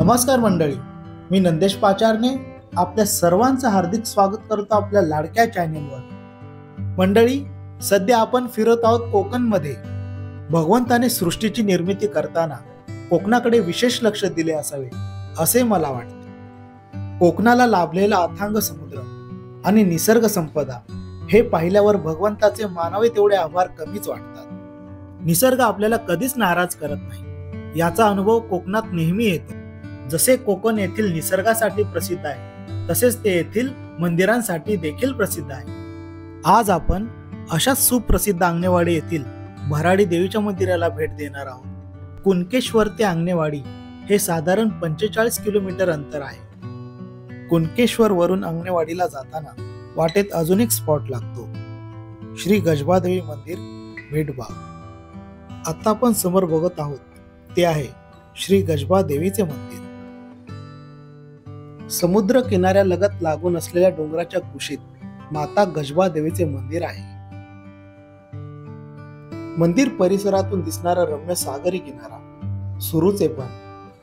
नमस्कार मंडळी, मी नंदेश पाचारने आपल्या सर्वांचं हार्दिक स्वागत करतो आपल्या लाडक्या चॅनेलवर। मंडळी, सध्या आपण फिरत आहोत कोकणमध्ये। भगवंताने सृष्टीची निर्मिती करताना कोकणाकडे विशेष लक्ष दिले असावे असे मला वाटते। कोकणाला लाभलेला अथांग समुद्र आणि निसर्ग संपदा हे पाहिल्यावर भगवंताचे मानावे तेवढे आभार कमीच वाटतात। निसर्ग आपल्याला कधीच नाराज करत नाही, याचा अनुभव कोकणात नेहमी येतो। जसे कोकण येथील निसर्गासाठी प्रसिद्ध आहे, तसेच ते येथील मंदिरांसाठी देखील प्रसिद्ध आहे। आज आपण अशाच सुप्रसिद्ध आंगणेवाडी येथील भराडी देवीच्या मंदिराला भेट देणार आहोत। कुणकेश्वर ते आंगणेवाडी हे साधारण 45 किलोमीटर अंतर आहे। कुणकेश्वर वरून आंगणेवाडीला जाताना वाटेत अजून एक स्पॉट लागतो, श्री गजबादेवी मंदिर भेटभाग। आता आपण समोर बघत आहोत ते आहे श्री गजबादेवीचे मंदिर। समुद्र किनाऱ्यालगत लागून असलेल्या डोंगराच्या कुशीत माता गजबादेवीचे मंदिर आहे। मंदिर परिसरातून दिसणारा रम्य सागरी किनारा, सुरूचे पण,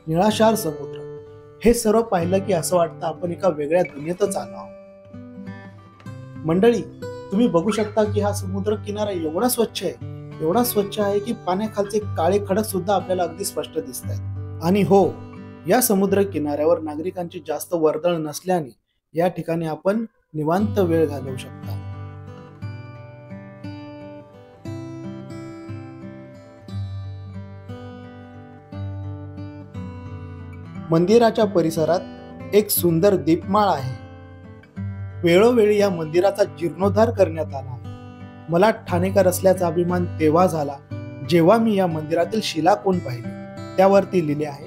निळाशार समुद्र हे सर्व पाहिलं की असं वाटतं आपण एका वेगळ्या दुनियेतच आलो आहोत। मंडळी, तुम्ही बघू शकता की हा समुद्र किनारा एवढा स्वच्छ आहे की पाण्याखालचे काळे खडक सुद्धा आपल्याला अगदी स्पष्ट दिसत आहेत। आणि हो, या समुद्र किनाऱ्यावर नागरिकांची जास्त वर्दळ नसल्याने या ठिकाणी आपण निवांत वेळ घालवू शकता। मंदिराच्या परिसरात एक सुंदर दीपमाळ आहे। वेळोवेळी या मंदिराचा जीर्णोद्धार करण्यात आला। मला ठाणेकर असल्याचा अभिमान तेव्हा झाला जेव्हा मी या मंदिरातील शिलाकोन पाहिले। त्यावरती लिहिले आहे,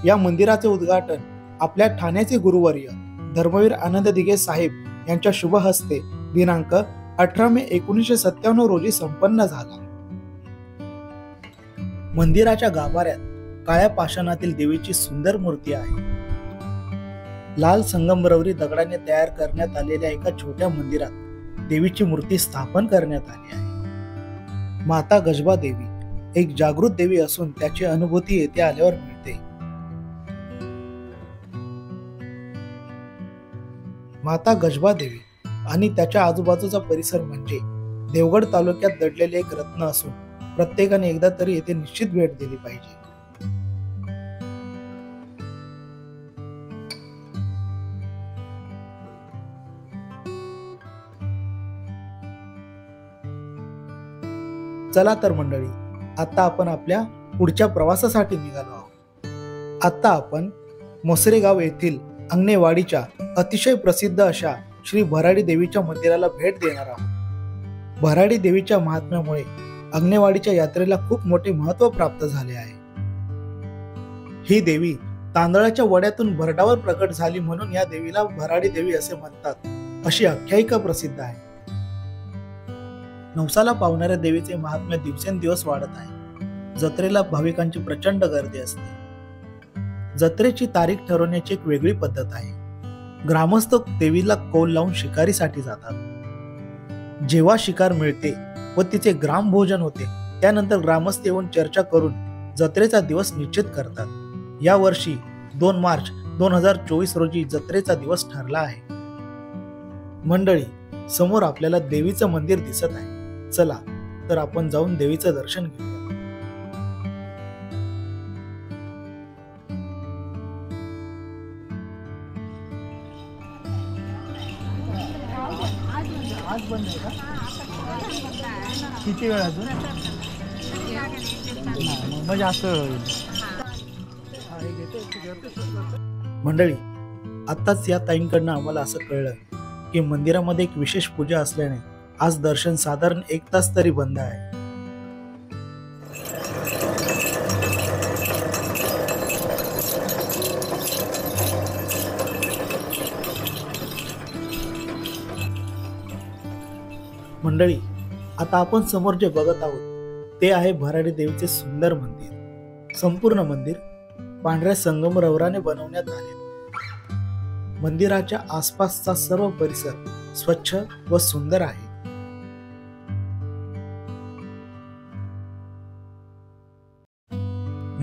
या मंदिराचे उद्घाटन आपल्या ठाण्याचे गुरुवर्य धर्मवीर आनंद दिघे साहेब यांच्या शुभ हस्ते दिनांक 18 मे 1997 रोजी संपन्न झाला। मंदिराच्या गाभाऱ्यात काळ्या पाषाणातील देवीची सुंदर मूर्ती आहे। लाल संगमरवरी दगडाने तयार करण्यात आलेल्या एका छोट्या मंदिरात देवीची मूर्ती स्थापन करण्यात आली आहे। माता गजबा देवी एक जागृत देवी असून त्याची अनुभूती येथे आल्यावर मिळते। माता गजबा देवी आणि त्याच्या आजूबाजूचा परिसर म्हणजे देवगड तालुक्यात दडलेले एक रत्न असून प्रत्येकाने एकदा तरी येथे निश्चित भेट दिली पाहिजे। चला तर मंडळी, आता आपण आपल्या पुढच्या प्रवासासाठी निघालो आहोत। आता आपण मोसरेगाव येथील आंगणेवाडीच्या अतिशय प्रसिद्ध अशा श्री भराडी देवीच्या मंदिराला भेट देणार आहोत। भराडी देवीच्या महात्म्यामुळे आंगणेवाडीच्या यात्रेला खूप मोठे महत्त्व प्राप्त झाले आहे। ही देवी तांदळाच्या वड्यातून भरडावर प्रकट झाली म्हणून या देवीला भराडी देवी असे म्हणतात, अशी आख्यायिका प्रसिद्ध आहे। नवसाला पावणाऱ्या देवीचे महात्म्य दिवसेंदिवस वाढत आहे। जत्रेला भाविकांची प्रचंड गर्दी असते। जत्रेची तारीख ठरवण्याची एक वेगळी पद्धत आहे। ग्रामस्थ देवीला कौल लावून शिकारीसाठी जातात। जेव्हा शिकार मिळते व तिचे ग्रामभोजन होते, त्यानंतर ग्रामस्थ येऊन चर्चा करून जत्रेचा दिवस निश्चित करतात। या वर्षी 2 मार्च 2024 रोजी जत्रेचा दिवस ठरला आहे। मंडळी, समोर आपल्याला देवीचं मंदिर दिसत आहे। चला तर आपण जाऊन देवीचं दर्शन घेऊया। आज बंद आहे का? किती वेळ अजून? म्हणजे असं मंडळी, आताच या ताईंकडनं आम्हाला असं कळलं की मंदिरामध्ये एक विशेष पूजा असल्याने आज दर्शन साधारण 1 तास तरी बंद आहे। मंडळी, आता आपण समोर जे बघत आहोत ते आहे भराडी देवीचे सुंदर मंदिर। संपूर्ण मंदिर पांढऱ्या संगमरवराने बनवण्यात आले। मंदिराच्या आसपासचा सर्व परिसर स्वच्छ व सुंदर आहे।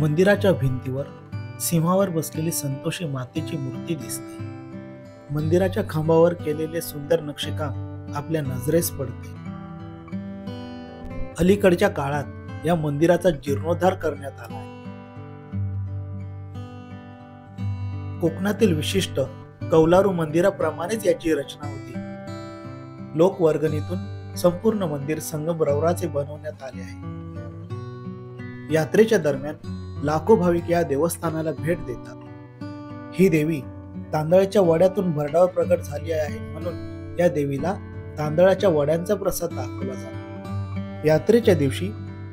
मंदिराच्या भिंतीवर सिंहावर बसलेली संतोषी मातेची मूर्ती दिसते. मंदिराच्या खांबावर केलेले सुंदर नक्षीकाम आपल्या नजरेस पडते. अलीकडच्या काळात या मंदिराचा जीर्णोद्धार करण्यात आला आहे. कोकणातील विशिष्ट कौलारू मंदिराप्रमाणेच याची रचना होती. लोकवर्गणीतून संपूर्ण मंदिर संगमरवराचे बनवण्यात आले आहे. यात्रेच्या दरम्यान लाखो भाविक या देवस्थानाला भेट देतात. ही देवी तांदळाच्या वड्यातून भरडावर प्रकट झाली आहे, म्हणून या देवीला तांदळाच्या वड्यांचा प्रसाद दाखवला जातो. यात्रेच्या दिवशी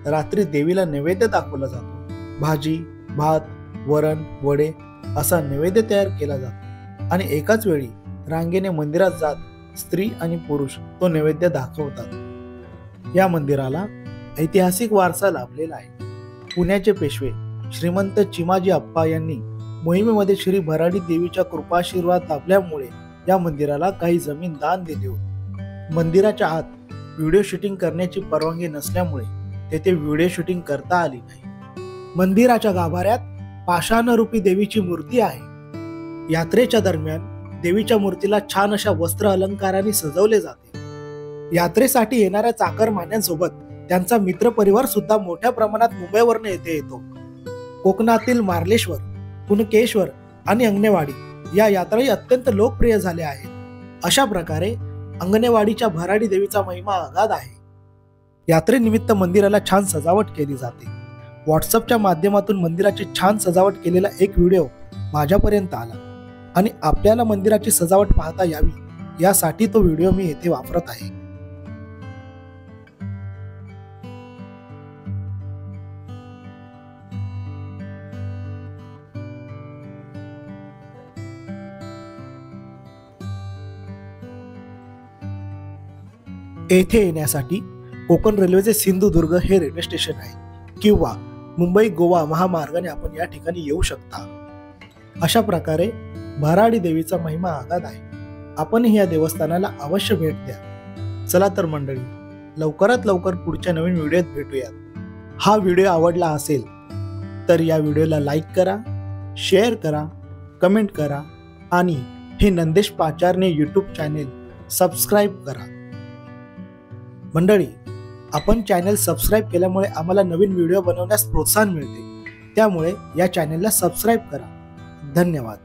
रात्री देवीला नैवेद्य दाखवला जातो. भाजी, भात, वरण, वडे असा नैवेद्य तयार केला जातो आणि एकाच वेळी रांगेने मंदिरात जात स्त्री आणि पुरुष तो नैवेद्य दाखवतात. या मंदिराला ऐतिहासिक वारसा लाभलेला आहे. पुण्याचे पेशवे श्रीमंत चिमाजी अप्पा यांनी मोहिमेमध्ये श्री भराडी देवीच्या कृपाशीर्वाद लाभल्यामुळे या मंदिराला काही जमीन दान दिली होती. मंदिराच्या आत व्हिडिओ शूटिंग करण्याची परवानगी नसल्यामुळे तेथे व्हिडिओ शूटिंग करता आली नाही. मंदिराच्या गाभाऱ्यात पाषाणरूपी देवीची मूर्ती आहे. यात्रेच्या दरम्यान देवीच्या मूर्तीला छान अशा वस्त्र अलंकाराने सजवले जाते. यात्रेसाठी येणाऱ्या चाकरमान्यांसोबत त्यांचा मित्रपरिवार सुद्धा मोठ्या प्रमाणात मुंबईवरून येथे येतो. कोकणातील मार्लेश्वर, कुणकेश्वर आणि अंगणेवाडी या यात्राही अत्यंत लोकप्रिय झाल्या आहेत. अशा प्रकारे अंगणेवाडीच्या भराडी देवीचा महिमा अगाध आहे. यात्रेनिमित्त मंदिराला छान सजावट केली जाते. व्हॉट्सअपच्या माध्यमातून मंदिराची छान सजावट केलेला एक व्हिडिओ माझ्यापर्यंत आला आणि आपल्याला मंदिराची सजावट पाहता यावी यासाठी तो व्हिडिओ मी येथे वापरत आहे. येथे येण्यासाठी कोकण रेल्वेचे सिंधुदुर्ग हे रेल्वे स्टेशन आहे किंवा मुंबई गोवा महामार्गाने आपण या ठिकाणी येऊ शकता. अशा प्रकारे भराडी देवीचा महिमा आगाध आहे. आपणही या देवस्थानाला अवश्य भेट द्या. चला तर मंडळी, लवकरात लवकर पुढच्या नवीन व्हिडिओत भेटूयात. हा व्हिडिओ आवडला असेल तर या व्हिडिओला लाईक करा, शेअर करा, कमेंट करा आणि हे Nandesh Pacharne YouTube channel subscribe करा. मंडळी, आपण चॅनेल सबस्क्राईब केल्यामुळे आम्हाला नवीन व्हिडिओ बनवण्यास प्रोत्साहन मिळते. त्यामुळे या चॅनेलला सबस्क्राईब करा. धन्यवाद.